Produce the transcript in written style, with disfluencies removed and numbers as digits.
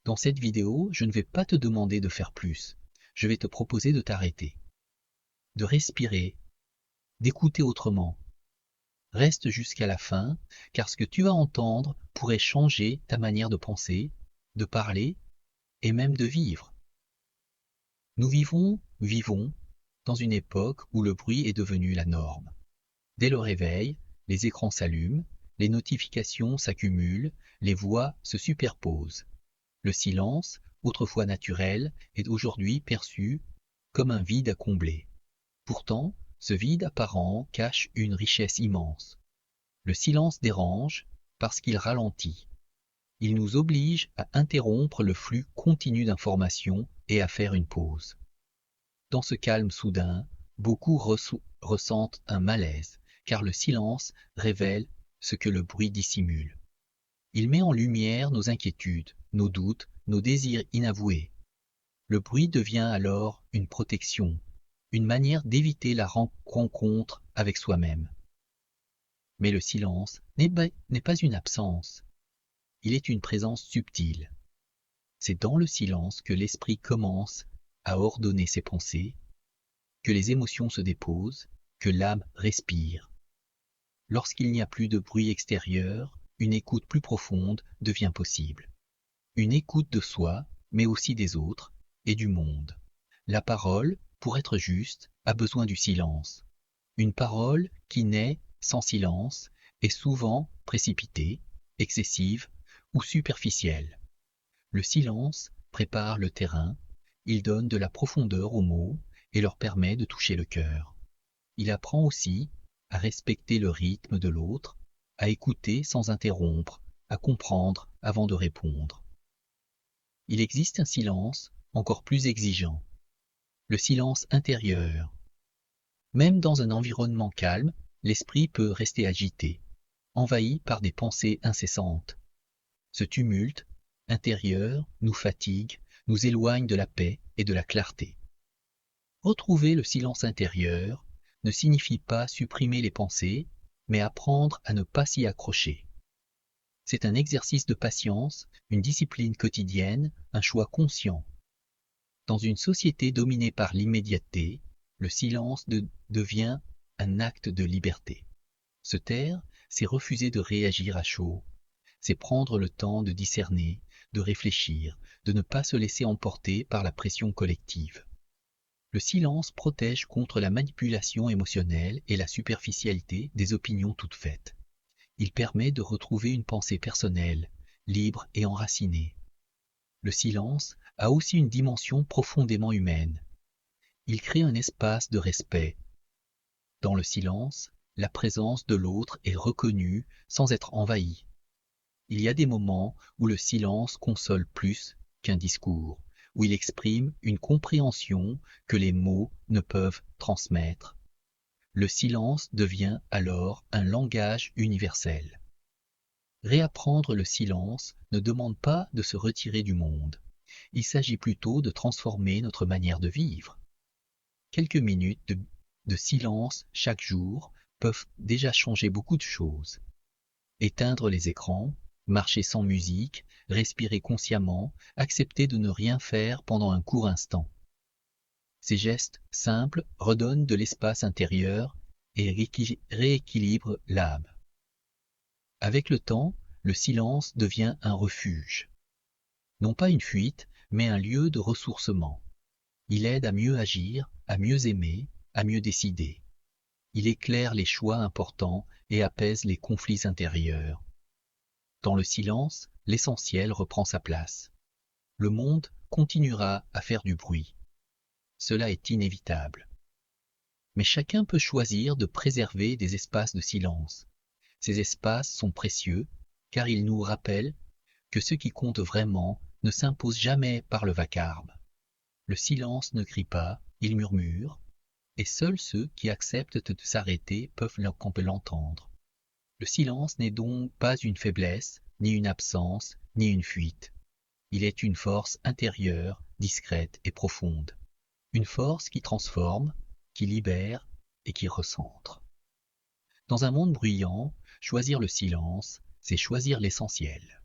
Dans cette vidéo, je ne vais pas te demander de faire plus. Je vais te proposer de t'arrêter, de respirer, d'écouter autrement. Reste jusqu'à la fin, car ce que tu vas entendre pourrait changer ta manière de penser, de parler et même de vivre. Nous vivons dans une époque où le bruit est devenu la norme. Dès le réveil, les écrans s'allument, les notifications s'accumulent, les voix se superposent. Le silence, autrefois naturel, est aujourd'hui perçu comme un vide à combler. Pourtant, ce vide apparent cache une richesse immense. Le silence dérange parce qu'il ralentit. Il nous oblige à interrompre le flux continu d'informations et à faire une pause. Dans ce calme soudain, beaucoup ressentent un malaise, car le silence révèle ce que le bruit dissimule. Il met en lumière nos inquiétudes, nos doutes, nos désirs inavoués. Le bruit devient alors une protection, une manière d'éviter la rencontre avec soi-même. Mais le silence n'est pas une absence, il est une présence subtile. C'est dans le silence que l'esprit commence à ordonner ses pensées, que les émotions se déposent, que l'âme respire. Lorsqu'il n'y a plus de bruit extérieur, une écoute plus profonde devient possible. Une écoute de soi, mais aussi des autres et du monde. La parole, pour être juste, a besoin du silence. Une parole qui naît sans silence est souvent précipitée, excessive ou superficielle. Le silence prépare le terrain, il donne de la profondeur aux mots et leur permet de toucher le cœur. Il apprend aussi à respecter le rythme de l'autre, à écouter sans interrompre, à comprendre avant de répondre. Il existe un silence encore plus exigeant, le silence intérieur. Même dans un environnement calme, l'esprit peut rester agité, envahi par des pensées incessantes. Ce tumulte intérieur nous fatigue, nous éloigne de la paix et de la clarté. Retrouver le silence intérieur ne signifie pas supprimer les pensées, mais apprendre à ne pas s'y accrocher. C'est un exercice de patience, une discipline quotidienne, un choix conscient. Dans une société dominée par l'immédiateté, le silence devient un acte de liberté. Se taire, c'est refuser de réagir à chaud, c'est prendre le temps de discerner, de réfléchir, de ne pas se laisser emporter par la pression collective. Le silence protège contre la manipulation émotionnelle et la superficialité des opinions toutes faites. Il permet de retrouver une pensée personnelle, libre et enracinée. Le silence a aussi une dimension profondément humaine. Il crée un espace de respect. Dans le silence, la présence de l'autre est reconnue sans être envahie. Il y a des moments où le silence console plus qu'un discours, où il exprime une compréhension que les mots ne peuvent transmettre. Le silence devient alors un langage universel. Réapprendre le silence ne demande pas de se retirer du monde. Il s'agit plutôt de transformer notre manière de vivre. Quelques minutes de silence chaque jour peuvent déjà changer beaucoup de choses. Éteindre les écrans, marcher sans musique, respirer consciemment, accepter de ne rien faire pendant un court instant. Ces gestes simples redonnent de l'espace intérieur et rééquilibrent l'âme. Avec le temps, le silence devient un refuge. Non pas une fuite, mais un lieu de ressourcement. Il aide à mieux agir, à mieux aimer, à mieux décider. Il éclaire les choix importants et apaise les conflits intérieurs. Dans le silence, l'essentiel reprend sa place. Le monde continuera à faire du bruit. Cela est inévitable. Mais chacun peut choisir de préserver des espaces de silence. Ces espaces sont précieux car ils nous rappellent que ce qui compte vraiment ne s'impose jamais par le vacarme. Le silence ne crie pas, il murmure, et seuls ceux qui acceptent de s'arrêter peuvent l'entendre. Le silence n'est donc pas une faiblesse, ni une absence, ni une fuite. Il est une force intérieure, discrète et profonde. Une force qui transforme, qui libère et qui recentre. Dans un monde bruyant, choisir le silence, c'est choisir l'essentiel.